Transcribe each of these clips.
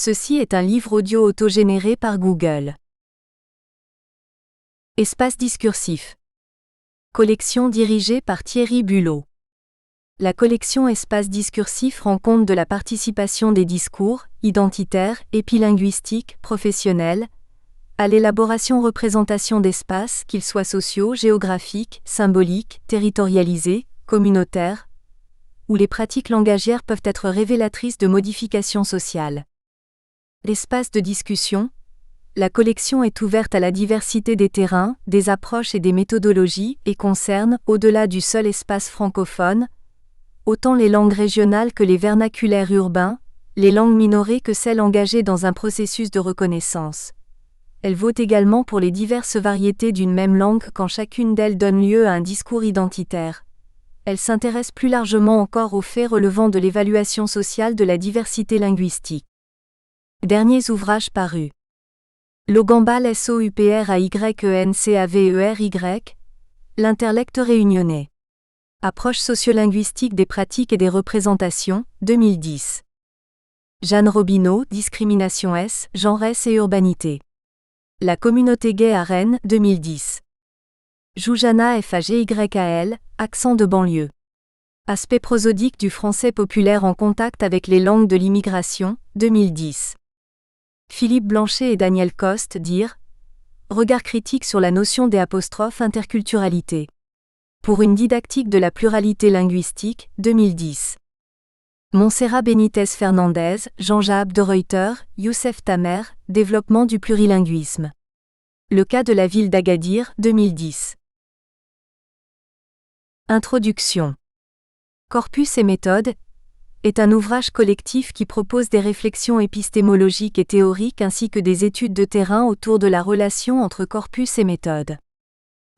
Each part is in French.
Ceci est un livre audio autogénéré par Google. Espace discursif. Collection dirigée par Thierry Bulot. La collection Espace discursif rend compte de la participation des discours, identitaires, épilinguistiques, professionnels, à l'élaboration-représentation d'espaces, qu'ils soient sociaux, géographiques, symboliques, territorialisés, communautaires, où les pratiques langagières peuvent être révélatrices de modifications sociales. L'espace de discussion. La collection est ouverte à la diversité des terrains, des approches et des méthodologies et concerne, au-delà du seul espace francophone, autant les langues régionales que les vernaculaires urbains, les langues minorées que celles engagées dans un processus de reconnaissance. Elle vaut également pour les diverses variétés d'une même langue quand chacune d'elles donne lieu à un discours identitaire. Elle s'intéresse plus largement encore aux faits relevant de l'évaluation sociale de la diversité linguistique. Derniers ouvrages parus. Logambal SOUPRAYENCAVERY, L'intellect réunionnais. Approche sociolinguistique des pratiques et des représentations, 2010. Jeanne Robineau, Discrimination S, Genre S et Urbanité. La communauté gay à Rennes, 2010. Joujana FAGYAL, Accent de banlieue. Aspect prosodique du français populaire en contact avec les langues de l'immigration, 2010. Philippe Blanchet et Daniel Coste, dire Regard critique sur la notion des interculturalité. Pour une didactique de la pluralité linguistique, 2010. Montserrat Benitez Fernandez, Jean-Jaab de Reuter, Youssef Tamer, Développement du plurilinguisme. Le cas de la ville d'Agadir, 2010. Introduction. Corpus et méthode est un ouvrage collectif qui propose des réflexions épistémologiques et théoriques ainsi que des études de terrain autour de la relation entre corpus et méthode.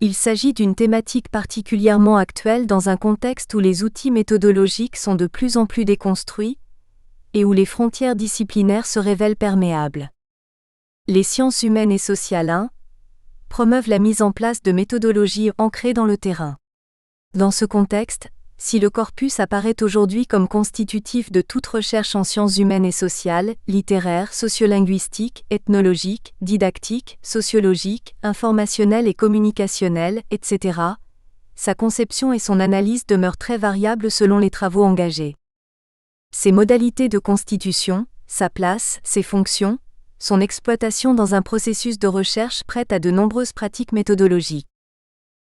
Il s'agit d'une thématique particulièrement actuelle dans un contexte où les outils méthodologiques sont de plus en plus déconstruits et où les frontières disciplinaires se révèlent perméables. Les sciences humaines et sociales 1 promeuvent la mise en place de méthodologies ancrées dans le terrain. Dans ce contexte, si le corpus apparaît aujourd'hui comme constitutif de toute recherche en sciences humaines et sociales, littéraires, sociolinguistiques, ethnologiques, didactiques, sociologiques, informationnelles et communicationnelles, etc., sa conception et son analyse demeurent très variables selon les travaux engagés. Ses modalités de constitution, sa place, ses fonctions, son exploitation dans un processus de recherche prête à de nombreuses pratiques méthodologiques.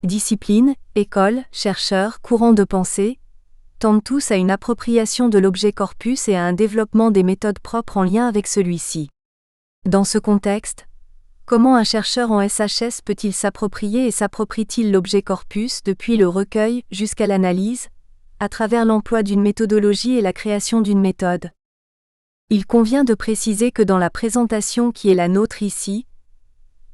Discipline, école, chercheurs, courants de pensée, tendent tous à une appropriation de l'objet corpus et à un développement des méthodes propres en lien avec celui-ci. Dans ce contexte, comment un chercheur en SHS peut-il s'approprier et s'approprie-t-il l'objet corpus depuis le recueil jusqu'à l'analyse, à travers l'emploi d'une méthodologie et la création d'une méthode? Il convient de préciser que dans la présentation qui est la nôtre ici,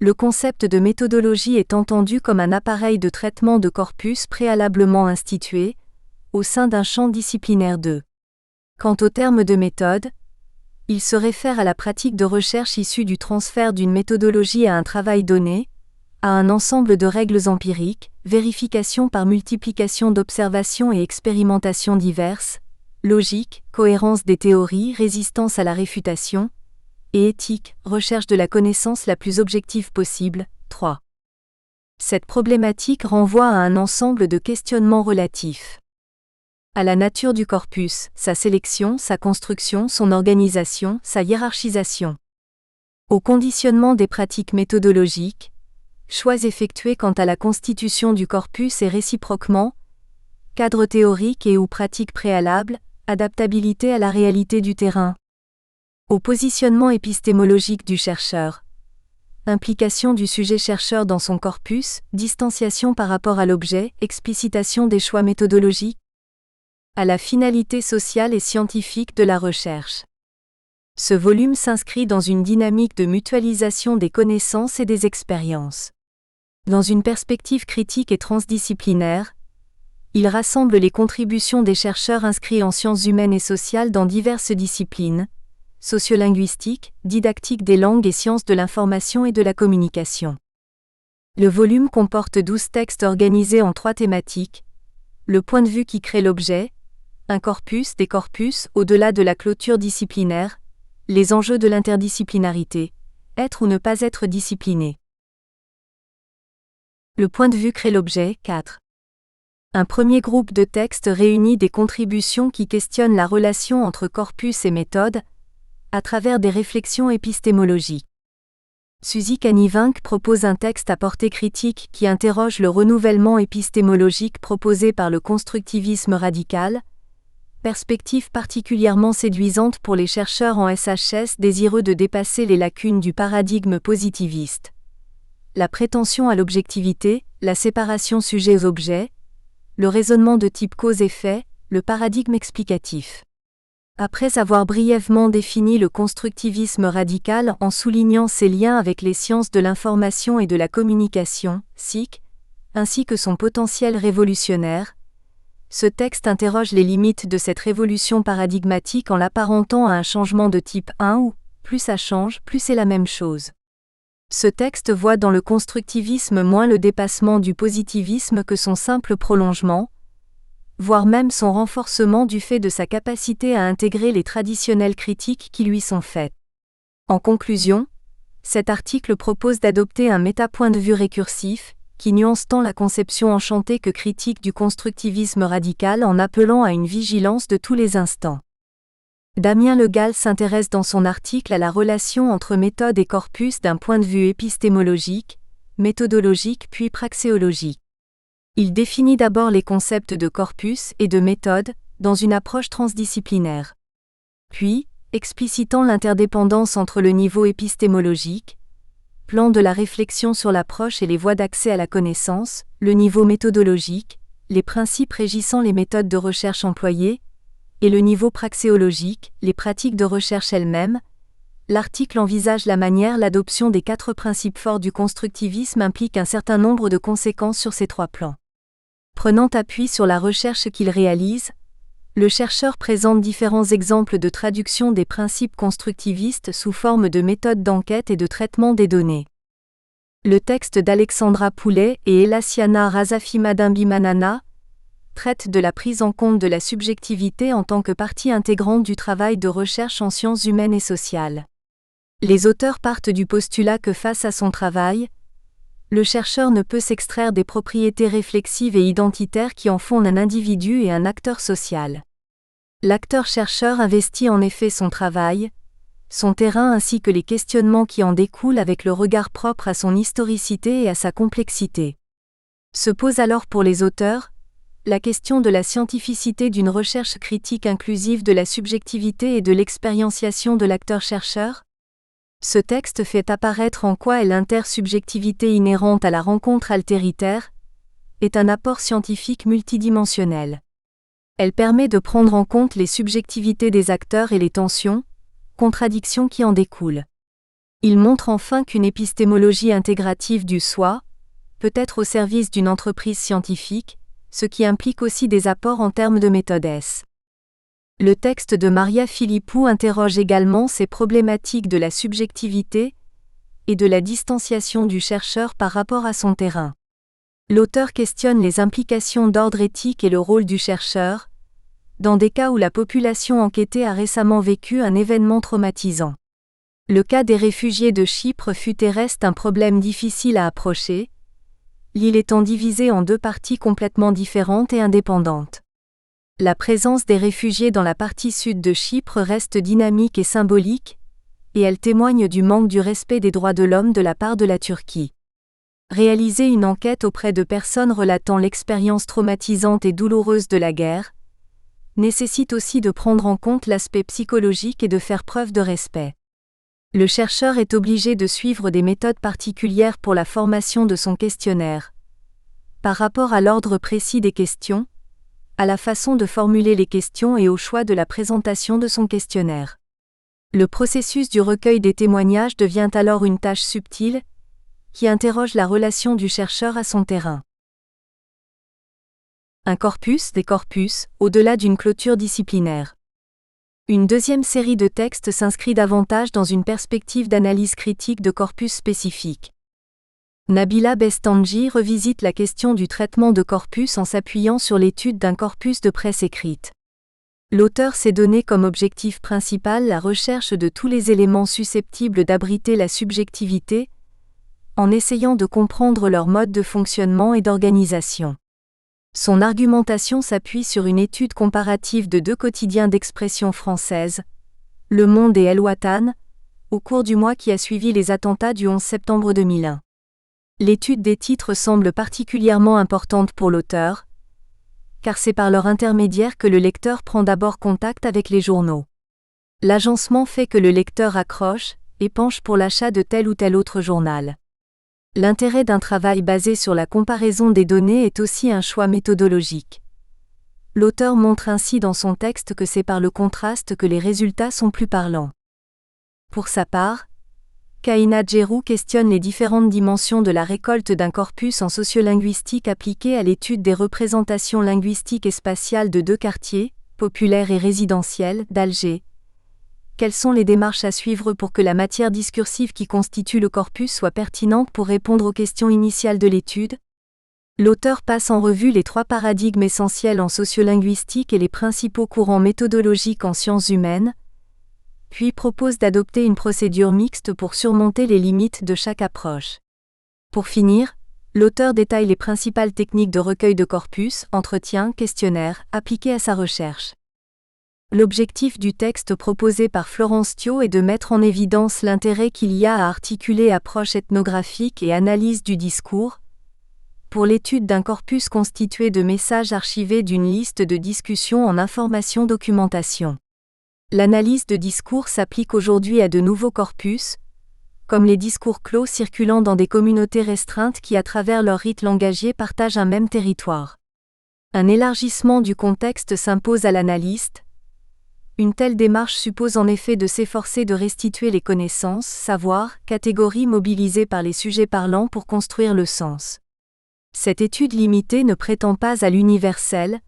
le concept de méthodologie est entendu comme un appareil de traitement de corpus préalablement institué, au sein d'un champ disciplinaire 2. Quant au terme de méthode, il se réfère à la pratique de recherche issue du transfert d'une méthodologie à un travail donné, à un ensemble de règles empiriques, vérification par multiplication d'observations et expérimentations diverses, logique, cohérence des théories, résistance à la réfutation, et éthique, recherche de la connaissance la plus objective possible. 3. Cette problématique renvoie à un ensemble de questionnements relatifs à la nature du corpus, sa sélection, sa construction, son organisation, sa hiérarchisation, au conditionnement des pratiques méthodologiques, choix effectués quant à la constitution du corpus et réciproquement, cadre théorique et ou pratique préalable, adaptabilité à la réalité du terrain, au positionnement épistémologique du chercheur, implication du sujet-chercheur dans son corpus, distanciation par rapport à l'objet, explicitation des choix méthodologiques, à la finalité sociale et scientifique de la recherche. Ce volume s'inscrit dans une dynamique de mutualisation des connaissances et des expériences. Dans une perspective critique et transdisciplinaire, il rassemble les contributions des chercheurs inscrits en sciences humaines et sociales dans diverses disciplines, sociolinguistique, didactique des langues et sciences de l'information et de la communication. Le volume comporte 12 textes organisés en 3 thématiques. Le point de vue qui crée l'objet, un corpus, des corpus, au-delà de la clôture disciplinaire, Les enjeux de l'interdisciplinarité. Être ou ne pas être discipliné. Le point de vue crée l'objet. 4. Un premier groupe de textes réunit des contributions qui questionnent la relation entre corpus et méthode, à travers des réflexions épistémologiques. Suzy Canivink propose un texte à portée critique qui interroge le renouvellement épistémologique proposé par le constructivisme radical, perspective particulièrement séduisante pour les chercheurs en SHS désireux de dépasser les lacunes du paradigme positiviste. La prétention à l'objectivité, la séparation sujet-objet, le raisonnement de type cause-effet, le paradigme explicatif. Après avoir brièvement défini le constructivisme radical en soulignant ses liens avec les sciences de l'information et de la communication, SIC, ainsi que son potentiel révolutionnaire, ce texte interroge les limites de cette révolution paradigmatique en l'apparentant à un changement de type 1 où, plus ça change, plus c'est la même chose. Ce texte voit dans le constructivisme moins le dépassement du positivisme que son simple prolongement, voire même son renforcement du fait de sa capacité à intégrer les traditionnelles critiques qui lui sont faites. En conclusion, cet article propose d'adopter un méta-point de vue récursif, qui nuance tant la conception enchantée que critique du constructivisme radical en appelant à une vigilance de tous les instants. Damien Le Gall s'intéresse dans son article à la relation entre méthode et corpus d'un point de vue épistémologique, méthodologique puis praxéologique. Il définit d'abord les concepts de corpus et de méthode, dans une approche transdisciplinaire. Puis, explicitant l'interdépendance entre le niveau épistémologique, plan de la réflexion sur l'approche et les voies d'accès à la connaissance, le niveau méthodologique, les principes régissant les méthodes de recherche employées, et le niveau praxéologique, les pratiques de recherche elles-mêmes, l'article envisage la manière l'adoption des 4 principes forts du constructivisme implique un certain nombre de conséquences sur ces 3 plans. Prenant appui sur la recherche qu'il réalise, le chercheur présente différents exemples de traduction des principes constructivistes sous forme de méthodes d'enquête et de traitement des données. Le texte d'Alexandra Poulet et Elassiana Razafimadimbimanana traite de la prise en compte de la subjectivité en tant que partie intégrante du travail de recherche en sciences humaines et sociales. Les auteurs partent du postulat que face à son travail, le chercheur ne peut s'extraire des propriétés réflexives et identitaires qui en font un individu et un acteur social. L'acteur-chercheur investit en effet son travail, son terrain ainsi que les questionnements qui en découlent avec le regard propre à son historicité et à sa complexité. Se pose alors pour les auteurs, la question de la scientificité d'une recherche critique inclusive de la subjectivité et de l'expérientiation de l'acteur-chercheur. Ce texte fait apparaître en quoi l'intersubjectivité inhérente à la rencontre altéritaire est un apport scientifique multidimensionnel. Elle permet de prendre en compte les subjectivités des acteurs et les tensions, contradictions qui en découlent. Il montre enfin qu'une épistémologie intégrative du soi peut être au service d'une entreprise scientifique, ce qui implique aussi des apports en termes de méthode S. Le texte de Maria Philippou interroge également ces problématiques de la subjectivité et de la distanciation du chercheur par rapport à son terrain. L'auteur questionne les implications d'ordre éthique et le rôle du chercheur, dans des cas où la population enquêtée a récemment vécu un événement traumatisant. Le cas des réfugiés de Chypre fut et reste un problème difficile à approcher, l'île étant divisée en 2 parties complètement différentes et indépendantes. La présence des réfugiés dans la partie sud de Chypre reste dynamique et symbolique, et elle témoigne du manque du respect des droits de l'homme de la part de la Turquie. Réaliser une enquête auprès de personnes relatant l'expérience traumatisante et douloureuse de la guerre nécessite aussi de prendre en compte l'aspect psychologique et de faire preuve de respect. Le chercheur est obligé de suivre des méthodes particulières pour la formation de son questionnaire. Par rapport à l'ordre précis des questions, à la façon de formuler les questions et au choix de la présentation de son questionnaire. Le processus du recueil des témoignages devient alors une tâche subtile, qui interroge la relation du chercheur à son terrain. Un corpus, des corpus, au-delà d'une clôture disciplinaire. Une deuxième série de textes s'inscrit davantage dans une perspective d'analyse critique de corpus spécifiques. Nabila Bestanji revisite la question du traitement de corpus en s'appuyant sur l'étude d'un corpus de presse écrite. L'auteur s'est donné comme objectif principal la recherche de tous les éléments susceptibles d'abriter la subjectivité, en essayant de comprendre leur mode de fonctionnement et d'organisation. Son argumentation s'appuie sur une étude comparative de 2 quotidiens d'expression française, Le Monde et El Watan, au cours du mois qui a suivi les attentats du 11 septembre 2001. L'étude des titres semble particulièrement importante pour l'auteur, car c'est par leur intermédiaire que le lecteur prend d'abord contact avec les journaux. L'agencement fait que le lecteur accroche et penche pour l'achat de tel ou tel autre journal. L'intérêt d'un travail basé sur la comparaison des données est aussi un choix méthodologique. L'auteur montre ainsi dans son texte que c'est par le contraste que les résultats sont plus parlants. Pour sa part, Kaina Djerou questionne les différentes dimensions de la récolte d'un corpus en sociolinguistique appliquée à l'étude des représentations linguistiques et spatiales de 2 quartiers, populaires et résidentiels, d'Alger. Quelles sont les démarches à suivre pour que la matière discursive qui constitue le corpus soit pertinente pour répondre aux questions initiales de l'étude ? L'auteur passe en revue les 3 paradigmes essentiels en sociolinguistique et les principaux courants méthodologiques en sciences humaines, puis propose d'adopter une procédure mixte pour surmonter les limites de chaque approche. Pour finir, l'auteur détaille les principales techniques de recueil de corpus, entretien, questionnaire, appliquées à sa recherche. L'objectif du texte proposé par Florence Thiault est de mettre en évidence l'intérêt qu'il y a à articuler approche ethnographique et analyse du discours, pour l'étude d'un corpus constitué de messages archivés d'une liste de discussions en information-documentation. L'analyse de discours s'applique aujourd'hui à de nouveaux corpus, comme les discours clos circulant dans des communautés restreintes qui à travers leur rite langagier partagent un même territoire. Un élargissement du contexte s'impose à l'analyste. Une telle démarche suppose en effet de s'efforcer de restituer les connaissances, savoirs, catégories mobilisées par les sujets parlants pour construire le sens. Cette étude limitée ne prétend pas à l'universel.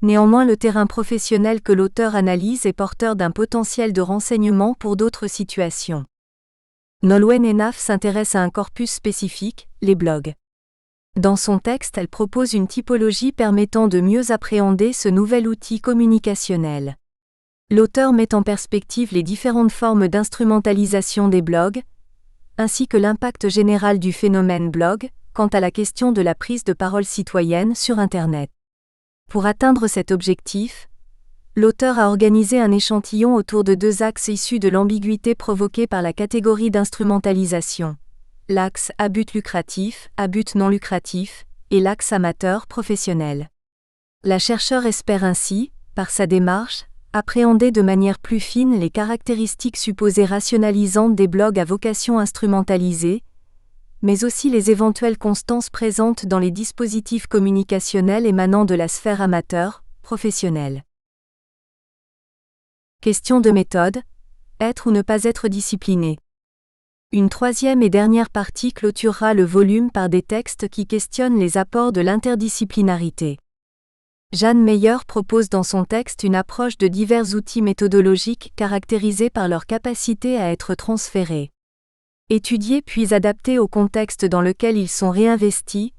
Néanmoins, le terrain professionnel que l'auteur analyse est porteur d'un potentiel de renseignement pour d'autres situations. Nolwenn Enaf s'intéresse à un corpus spécifique, les blogs. Dans son texte, elle propose une typologie permettant de mieux appréhender ce nouvel outil communicationnel. L'auteur met en perspective les différentes formes d'instrumentalisation des blogs, ainsi que l'impact général du phénomène blog, quant à la question de la prise de parole citoyenne sur Internet. Pour atteindre cet objectif, l'auteur a organisé un échantillon autour de 2 axes issus de l'ambiguïté provoquée par la catégorie d'instrumentalisation. L'axe à but lucratif, à but non lucratif, et l'axe amateur professionnel. La chercheure espère ainsi, par sa démarche, appréhender de manière plus fine les caractéristiques supposées rationalisantes des blogs à vocation instrumentalisée, mais aussi les éventuelles constances présentes dans les dispositifs communicationnels émanant de la sphère amateur, professionnelle. Question de méthode, être ou ne pas être discipliné. Une 3e et dernière partie clôturera le volume par des textes qui questionnent les apports de l'interdisciplinarité. Jeanne Meyer propose dans son texte une approche de divers outils méthodologiques caractérisés par leur capacité à être transférés, étudiés puis adaptés au contexte dans lequel ils sont réinvestis.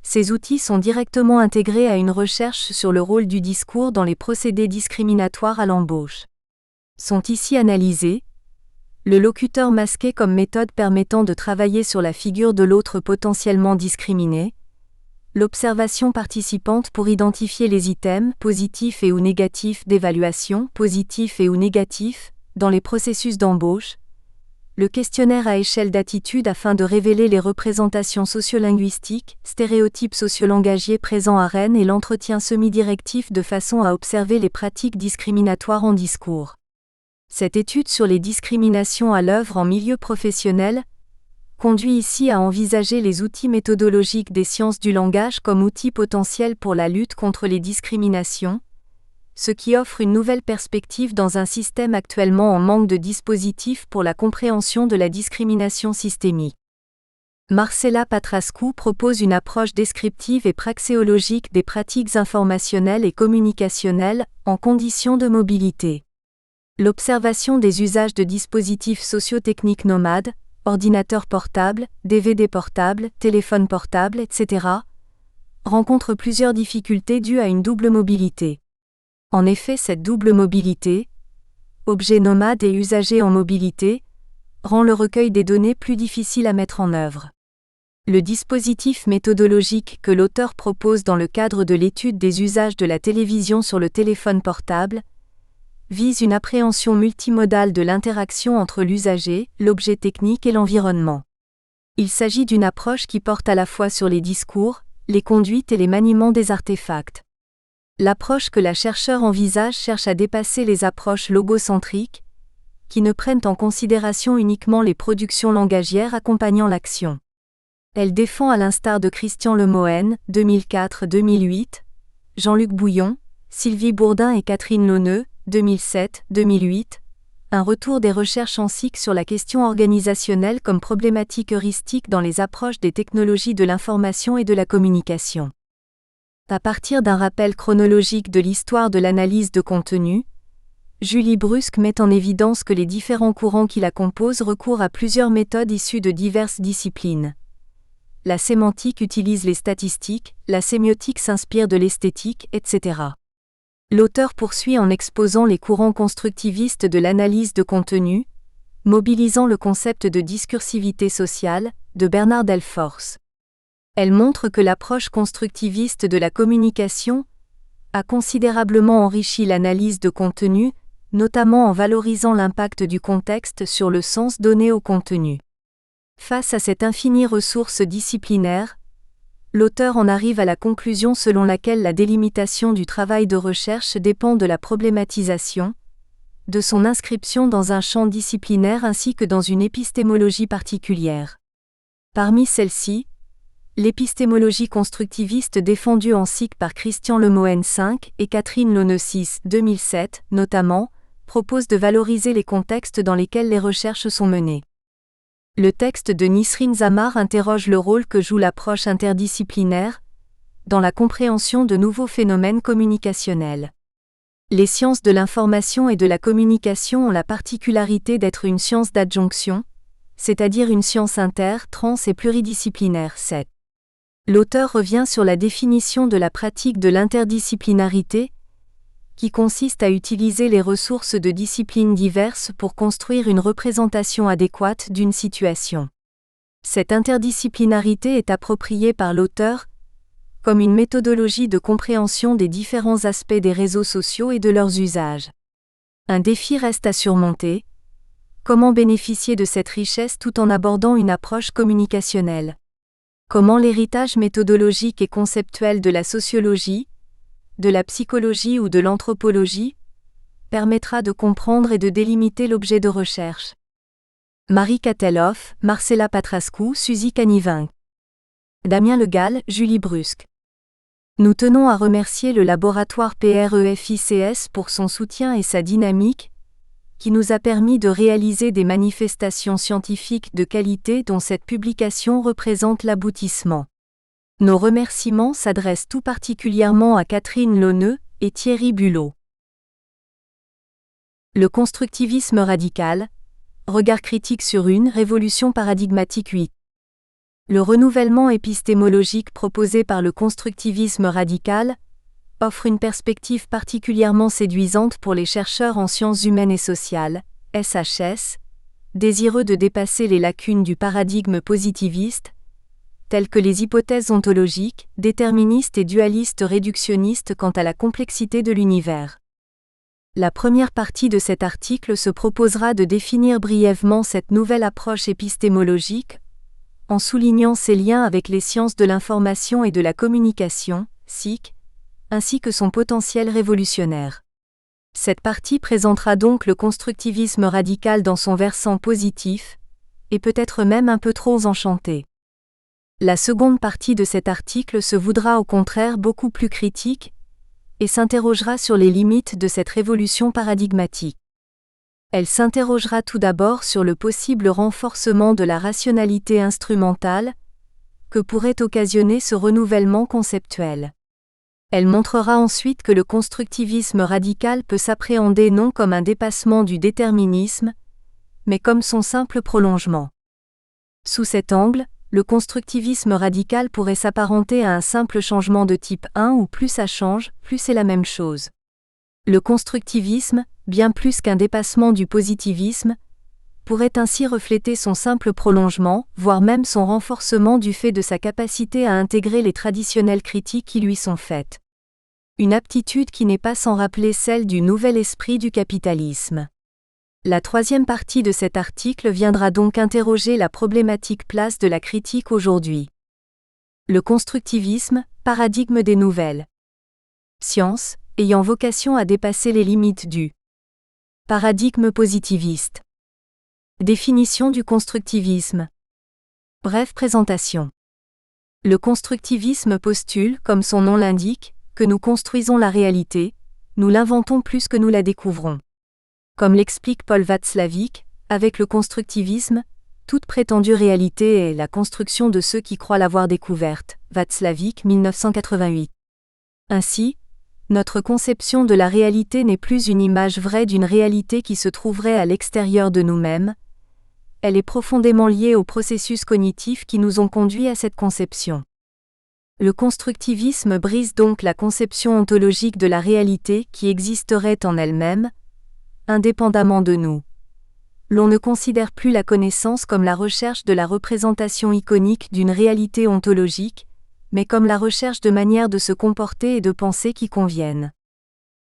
Ces outils sont directement intégrés à une recherche sur le rôle du discours dans les procédés discriminatoires à l'embauche. Sont ici analysés le locuteur masqué comme méthode permettant de travailler sur la figure de l'autre potentiellement discriminé, l'observation participante pour identifier les items positifs et ou négatifs d'évaluation, positifs et ou négatifs, dans les processus d'embauche, le questionnaire à échelle d'attitude afin de révéler les représentations sociolinguistiques, stéréotypes sociolangagiers présents à Rennes et l'entretien semi-directif de façon à observer les pratiques discriminatoires en discours. Cette étude sur les discriminations à l'œuvre en milieu professionnel conduit ici à envisager les outils méthodologiques des sciences du langage comme outils potentiels pour la lutte contre les discriminations, ce qui offre une nouvelle perspective dans un système actuellement en manque de dispositifs pour la compréhension de la discrimination systémique. Marcela Patrascu propose une approche descriptive et praxéologique des pratiques informationnelles et communicationnelles en conditions de mobilité. L'observation des usages de dispositifs socio-techniques nomades, ordinateurs portables, DVD portables, téléphones portables, etc., rencontre plusieurs difficultés dues à une double mobilité. En effet, cette double mobilité, objet nomade et usager en mobilité, rend le recueil des données plus difficile à mettre en œuvre. Le dispositif méthodologique que l'auteur propose dans le cadre de l'étude des usages de la télévision sur le téléphone portable vise une appréhension multimodale de l'interaction entre l'usager, l'objet technique et l'environnement. Il s'agit d'une approche qui porte à la fois sur les discours, les conduites et les maniements des artefacts. L'approche que la chercheure envisage cherche à dépasser les approches logocentriques, qui ne prennent en considération uniquement les productions langagières accompagnant l'action. Elle défend à l'instar de Christian Lemoine, 2004-2008, Jean-Luc Bouillon, Sylvie Bourdin et Catherine Launeux, 2007-2008, un retour des recherches en SIC sur la question organisationnelle comme problématique heuristique dans les approches des technologies de l'information et de la communication. À partir d'un rappel chronologique de l'histoire de l'analyse de contenu, Julie Brusque met en évidence que les différents courants qui la composent recourent à plusieurs méthodes issues de diverses disciplines. La sémantique utilise les statistiques, la sémiotique s'inspire de l'esthétique, etc. L'auteur poursuit en exposant les courants constructivistes de l'analyse de contenu, mobilisant le concept de discursivité sociale, de Bernard Delforce. Elle montre que l'approche constructiviste de la communication a considérablement enrichi l'analyse de contenu, notamment en valorisant l'impact du contexte sur le sens donné au contenu. Face à cette infinie ressource disciplinaire, l'auteur en arrive à la conclusion selon laquelle la délimitation du travail de recherche dépend de la problématisation, de son inscription dans un champ disciplinaire ainsi que dans une épistémologie particulière. Parmi celles-ci, l'épistémologie constructiviste défendue en SIC par Christian Lemoine 5 et Catherine Launeux 6, 2007, notamment, propose de valoriser les contextes dans lesquels les recherches sont menées. Le texte de Nisrine Zamar interroge le rôle que joue l'approche interdisciplinaire dans la compréhension de nouveaux phénomènes communicationnels. Les sciences de l'information et de la communication ont la particularité d'être une science d'adjonction, c'est-à-dire une science trans et pluridisciplinaire. 7. L'auteur revient sur la définition de la pratique de l'interdisciplinarité, qui consiste à utiliser les ressources de disciplines diverses pour construire une représentation adéquate d'une situation. Cette interdisciplinarité est appropriée par l'auteur comme une méthodologie de compréhension des différents aspects des réseaux sociaux et de leurs usages. Un défi reste à surmonter. Comment bénéficier de cette richesse tout en abordant une approche communicationnelle? Comment l'héritage méthodologique et conceptuel de la sociologie, de la psychologie ou de l'anthropologie permettra de comprendre et de délimiter l'objet de recherche? Marie Katelhoff, Marcella Patrascu, Suzy Canivin. Damien Legal, Julie Brusque. Nous tenons à remercier le laboratoire PREFICS pour son soutien et sa dynamique, qui nous a permis de réaliser des manifestations scientifiques de qualité dont cette publication représente l'aboutissement. Nos remerciements s'adressent tout particulièrement à Catherine Launeux et Thierry Bulot. Le constructivisme radical, regard critique sur une révolution paradigmatique 8. Le renouvellement épistémologique proposé par le constructivisme radical offre une perspective particulièrement séduisante pour les chercheurs en sciences humaines et sociales, SHS, désireux de dépasser les lacunes du paradigme positiviste, telles que les hypothèses ontologiques, déterministes et dualistes réductionnistes quant à la complexité de l'univers. La première partie de cet article se proposera de définir brièvement cette nouvelle approche épistémologique, en soulignant ses liens avec les sciences de l'information et de la communication, SIC, ainsi que son potentiel révolutionnaire. Cette partie présentera donc le constructivisme radical dans son versant positif, et peut-être même un peu trop enchanté. La seconde partie de cet article se voudra au contraire beaucoup plus critique, et s'interrogera sur les limites de cette révolution paradigmatique. Elle s'interrogera tout d'abord sur le possible renforcement de la rationalité instrumentale, que pourrait occasionner ce renouvellement conceptuel. Elle montrera ensuite que le constructivisme radical peut s'appréhender non comme un dépassement du déterminisme, mais comme son simple prolongement. Sous cet angle, le constructivisme radical pourrait s'apparenter à un simple changement de type 1 où plus ça change, plus c'est la même chose. Le constructivisme, bien plus qu'un dépassement du positivisme, pourrait ainsi refléter son simple prolongement, voire même son renforcement du fait de sa capacité à intégrer les traditionnelles critiques qui lui sont faites. Une aptitude qui n'est pas sans rappeler celle du nouvel esprit du capitalisme. La troisième partie de cet article viendra donc interroger la problématique place de la critique aujourd'hui. Le constructivisme, paradigme des nouvelles sciences, ayant vocation à dépasser les limites du paradigme positiviste. Définition du constructivisme. Brève présentation. Le constructivisme postule, comme son nom l'indique, que nous construisons la réalité, nous l'inventons plus que nous la découvrons. Comme l'explique Paul Václavic, avec le constructivisme, toute prétendue réalité est la construction de ceux qui croient l'avoir découverte. Václavic, 1988. Ainsi, notre conception de la réalité n'est plus une image vraie d'une réalité qui se trouverait à l'extérieur de nous-mêmes. Elle est profondément liée aux processus cognitifs qui nous ont conduits à cette conception. Le constructivisme brise donc la conception ontologique de la réalité qui existerait en elle-même, indépendamment de nous. L'on ne considère plus la connaissance comme la recherche de la représentation iconique d'une réalité ontologique, mais comme la recherche de manières de se comporter et de penser qui conviennent.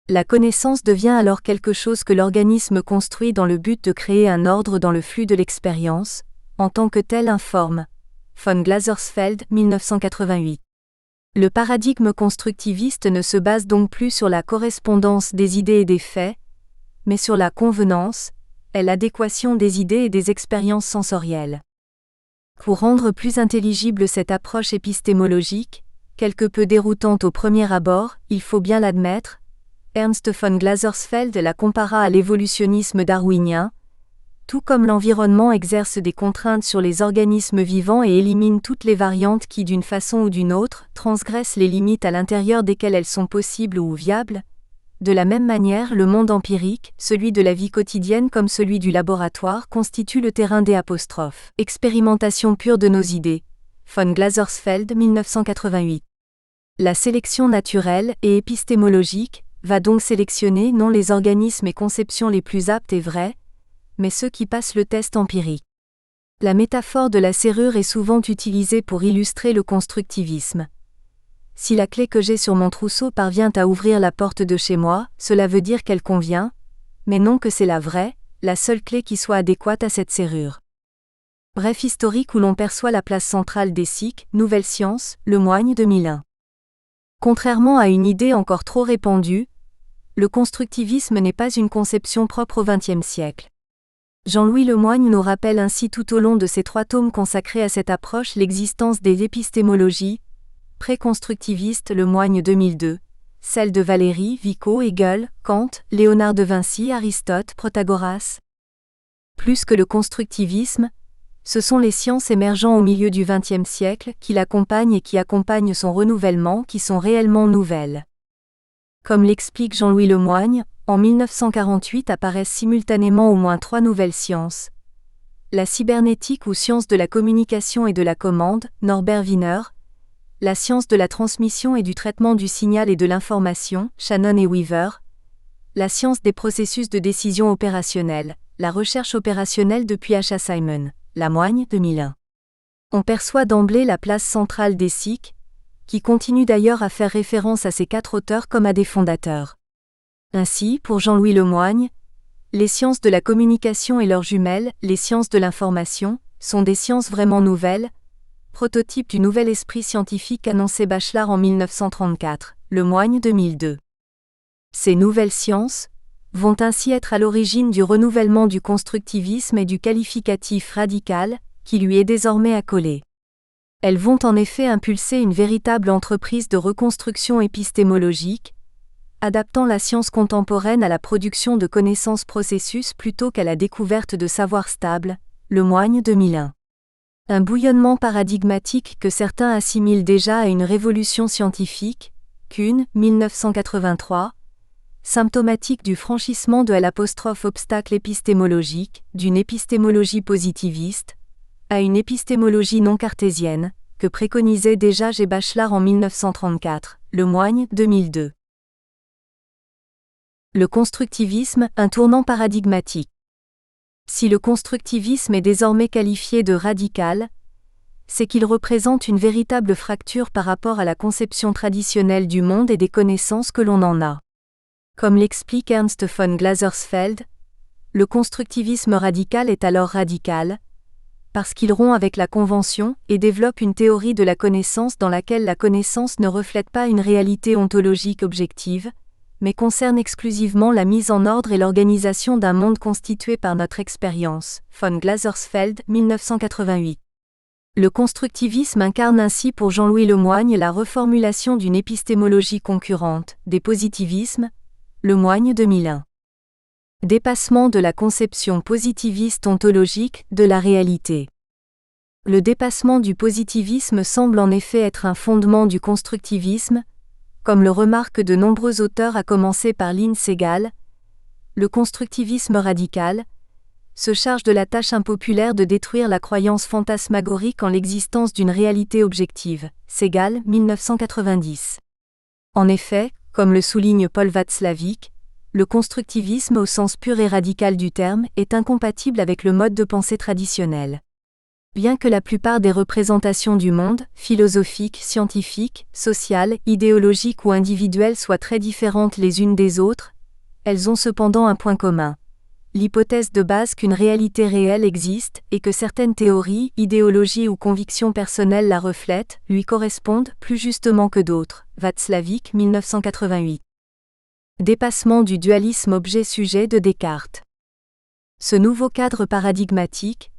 La connaissance devient alors quelque chose que l'organisme construit dans le but de créer un ordre dans le flux de l'expérience, en tant que tel informe. Von Glasersfeld, 1988. Le paradigme constructiviste ne se base donc plus sur la correspondance des idées et des faits, mais sur la convenance, et l'adéquation des idées et des expériences sensorielles. Pour rendre plus intelligible cette approche épistémologique, quelque peu déroutante au premier abord, il faut bien l'admettre, Ernst von Glasersfeld la compara à l'évolutionnisme darwinien. Tout comme l'environnement exerce des contraintes sur les organismes vivants et élimine toutes les variantes qui d'une façon ou d'une autre transgressent les limites à l'intérieur desquelles elles sont possibles ou viables, de la même manière le monde empirique, celui de la vie quotidienne comme celui du laboratoire constitue le terrain des apostrophes. Expérimentation pure de nos idées. Von Glasersfeld, 1988. La sélection naturelle et épistémologique va donc sélectionner non les organismes et conceptions les plus aptes et vrais, mais ceux qui passent le test empirique. La métaphore de la serrure est souvent utilisée pour illustrer le constructivisme. Si la clé que j'ai sur mon trousseau parvient à ouvrir la porte de chez moi, cela veut dire qu'elle convient, mais non que c'est la vraie, la seule clé qui soit adéquate à cette serrure. Bref historique où l'on perçoit la place centrale des SIC, Nouvelle Science, Lemoigne 2001. Contrairement à une idée encore trop répandue, le constructivisme n'est pas une conception propre au XXe siècle. Jean-Louis Lemoigne nous rappelle ainsi tout au long de ses 3 tomes consacrés à cette approche l'existence des épistémologies préconstructivistes Lemoigne 2002, celles de Valéry, Vico, Hegel, Kant, Léonard de Vinci, Aristote, Protagoras. Plus que le constructivisme, ce sont les sciences émergeant au milieu du XXe siècle qui l'accompagnent et qui accompagnent son renouvellement qui sont réellement nouvelles. Comme l'explique Jean-Louis Lemoigne, en 1948 apparaissent simultanément au moins 3 nouvelles sciences. La cybernétique ou science de la communication et de la commande, Norbert Wiener. La science de la transmission et du traitement du signal et de l'information, Shannon et Weaver. La science des processus de décision opérationnelle, la recherche opérationnelle depuis H. Simon, Lemoigne 2001. On perçoit d'emblée la place centrale des SIC, qui continue d'ailleurs à faire référence à ces 4 auteurs comme à des fondateurs. Ainsi, pour Jean-Louis Lemoigne, les sciences de la communication et leurs jumelles, les sciences de l'information, sont des sciences vraiment nouvelles, prototype du nouvel esprit scientifique annoncé Bachelard en 1934, Lemoigne 2002. Ces nouvelles sciences vont ainsi être à l'origine du renouvellement du constructivisme et du qualificatif radical, qui lui est désormais accolé. Elles vont en effet impulser une véritable entreprise de reconstruction épistémologique, adaptant la science contemporaine à la production de connaissances processus plutôt qu'à la découverte de savoirs stables, Lemoigne 2001. Un bouillonnement paradigmatique que certains assimilent déjà à une révolution scientifique, Kuhn, 1983, symptomatique du franchissement de l'obstacle épistémologique, d'une épistémologie positiviste, à une épistémologie non cartésienne, que préconisait déjà G. Bachelard en 1934, Lemoigne 2002. Le constructivisme, un tournant paradigmatique. Si le constructivisme est désormais qualifié de radical, c'est qu'il représente une véritable fracture par rapport à la conception traditionnelle du monde et des connaissances que l'on en a. Comme l'explique Ernst von Glasersfeld, le constructivisme radical est alors radical, parce qu'il rompt avec la convention et développe une théorie de la connaissance dans laquelle la connaissance ne reflète pas une réalité ontologique objective, mais concerne exclusivement la mise en ordre et l'organisation d'un monde constitué par notre expérience. Von Glasersfeld, 1988. Le constructivisme incarne ainsi pour Jean-Louis Lemoigne la reformulation d'une épistémologie concurrente, des positivismes, Lemoigne 2001. Dépassement de la conception positiviste ontologique de la réalité. Le dépassement du positivisme semble en effet être un fondement du constructivisme, comme le remarquent de nombreux auteurs à commencer par Lynn Segal. Le constructivisme radical se charge de la tâche impopulaire de détruire la croyance fantasmagorique en l'existence d'une réalité objective. Segal, 1990. En effet, comme le souligne Paul Václavík, le constructivisme au sens pur et radical du terme est incompatible avec le mode de pensée traditionnel. Bien que la plupart des représentations du monde, philosophiques, scientifiques, sociales, idéologiques ou individuelles soient très différentes les unes des autres, elles ont cependant un point commun. L'hypothèse de base qu'une réalité réelle existe et que certaines théories, idéologies ou convictions personnelles la reflètent, lui correspondent plus justement que d'autres. Václavík, 1988. Dépassement du dualisme objet-sujet de Descartes. Ce nouveau cadre paradigmatique,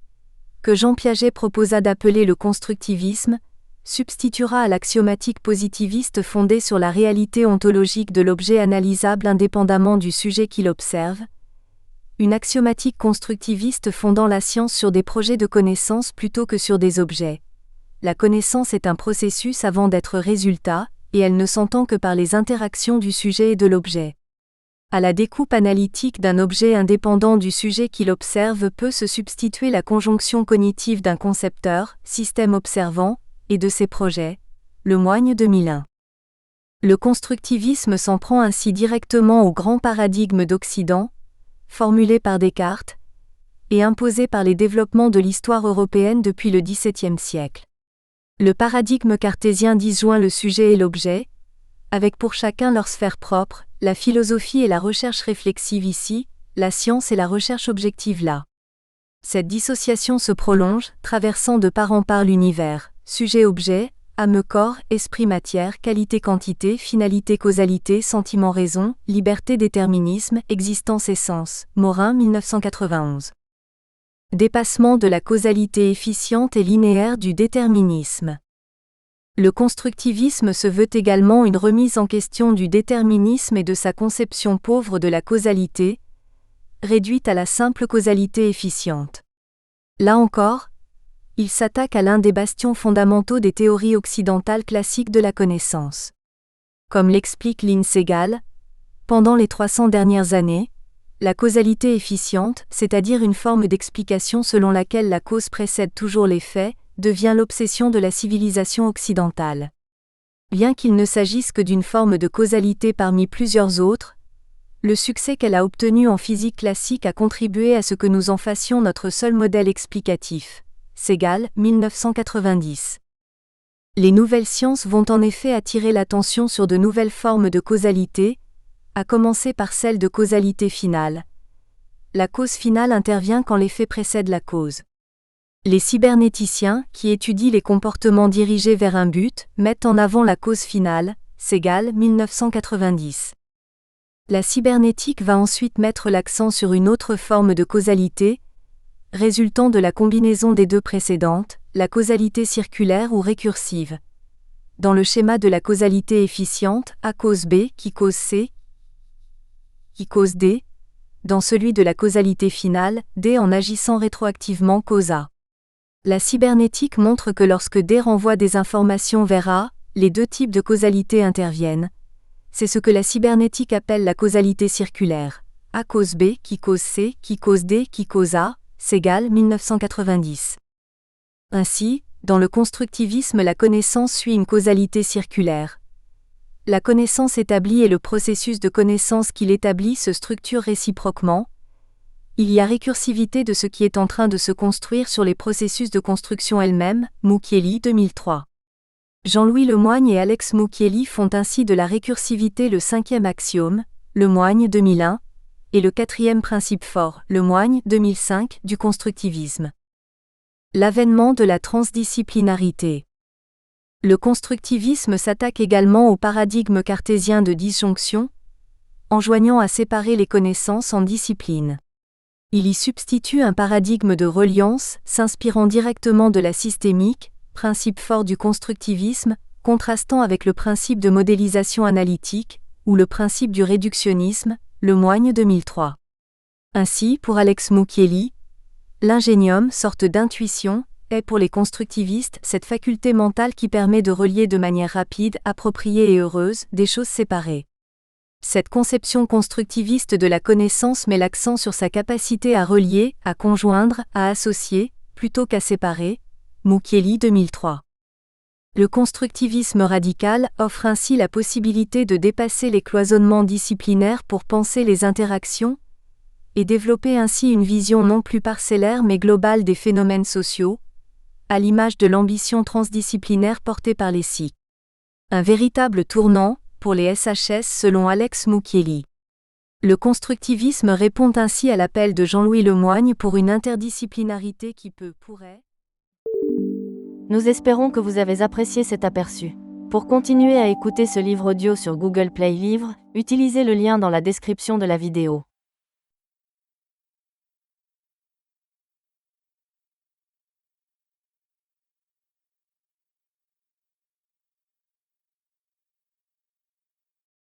que Jean Piaget proposa d'appeler le constructivisme, substituera à l'axiomatique positiviste fondée sur la réalité ontologique de l'objet analysable indépendamment du sujet qui l'observe, une axiomatique constructiviste fondant la science sur des projets de connaissance plutôt que sur des objets. La connaissance est un processus avant d'être résultat, et elle ne s'entend que par les interactions du sujet et de l'objet. À la découpe analytique d'un objet indépendant du sujet qui l'observe peut se substituer la conjonction cognitive d'un concepteur, système observant, et de ses projets. Lemoigne 2001. Le constructivisme s'en prend ainsi directement au grand paradigme d'Occident, formulé par Descartes, et imposé par les développements de l'histoire européenne depuis le XVIIe siècle. Le paradigme cartésien disjoint le sujet et l'objet, avec pour chacun leur sphère propre, la philosophie et la recherche réflexive ici, la science et la recherche objective là. Cette dissociation se prolonge, traversant de part en part l'univers, sujet-objet, âme-corps, esprit-matière, qualité-quantité, finalité-causalité, sentiment-raison, liberté-déterminisme, existence-essence. Morin, 1991. Dépassement de la causalité efficiente et linéaire du déterminisme. Le constructivisme se veut également une remise en question du déterminisme et de sa conception pauvre de la causalité, réduite à la simple causalité efficiente. Là encore, il s'attaque à l'un des bastions fondamentaux des théories occidentales classiques de la connaissance. Comme l'explique Lynn Segal, pendant les 300 dernières années, la causalité efficiente, c'est-à-dire une forme d'explication selon laquelle la cause précède toujours les faits, devient l'obsession de la civilisation occidentale. Bien qu'il ne s'agisse que d'une forme de causalité parmi plusieurs autres, le succès qu'elle a obtenu en physique classique a contribué à ce que nous en fassions notre seul modèle explicatif. Segal, 1990. Les nouvelles sciences vont en effet attirer l'attention sur de nouvelles formes de causalité, à commencer par celle de causalité finale. La cause finale intervient quand l'effet précède la cause. Les cybernéticiens, qui étudient les comportements dirigés vers un but, mettent en avant la cause finale. Segal, 1990. La cybernétique va ensuite mettre l'accent sur une autre forme de causalité, résultant de la combinaison des deux précédentes, la causalité circulaire ou récursive. Dans le schéma de la causalité efficiente, A cause B qui cause C, qui cause D, dans celui de la causalité finale, D en agissant rétroactivement cause A. La cybernétique montre que lorsque D renvoie des informations vers A, les deux types de causalité interviennent. C'est ce que la cybernétique appelle la causalité circulaire. A cause B qui cause C qui cause D qui cause A, Segal, 1990. Ainsi, dans le constructivisme la connaissance suit une causalité circulaire. La connaissance établie et le processus de connaissance qu'il établit se structurent réciproquement. Il y a récursivité de ce qui est en train de se construire sur les processus de construction elles-mêmes, Mucchielli 2003. Jean-Louis Lemoigne et Alex Mucchielli font ainsi de la récursivité le cinquième axiome, Lemoigne 2001, et le quatrième principe fort, Lemoigne 2005, du constructivisme. L'avènement de la transdisciplinarité. Le constructivisme s'attaque également au paradigme cartésien de disjonction, enjoignant à séparer les connaissances en disciplines. Il y substitue un paradigme de reliance, s'inspirant directement de la systémique, principe fort du constructivisme, contrastant avec le principe de modélisation analytique, ou le principe du réductionnisme, Lemoigne 2003. Ainsi, pour Alex Mucchielli, l'ingénium, sorte d'intuition, est pour les constructivistes cette faculté mentale qui permet de relier de manière rapide, appropriée et heureuse des choses séparées. Cette conception constructiviste de la connaissance met l'accent sur sa capacité à relier, à conjoindre, à associer, plutôt qu'à séparer, Mucchielli 2003. Le constructivisme radical offre ainsi la possibilité de dépasser les cloisonnements disciplinaires pour penser les interactions, et développer ainsi une vision non plus parcellaire mais globale des phénomènes sociaux, à l'image de l'ambition transdisciplinaire portée par les SIC. Un véritable tournant, pour les SHS selon Alex Mucchielli. Le constructivisme répond ainsi à l'appel de Jean-Louis Lemoigne pour une interdisciplinarité qui pourrait. Nous espérons que vous avez apprécié cet aperçu. Pour continuer à écouter ce livre audio sur Google Play Livres, utilisez le lien dans la description de la vidéo.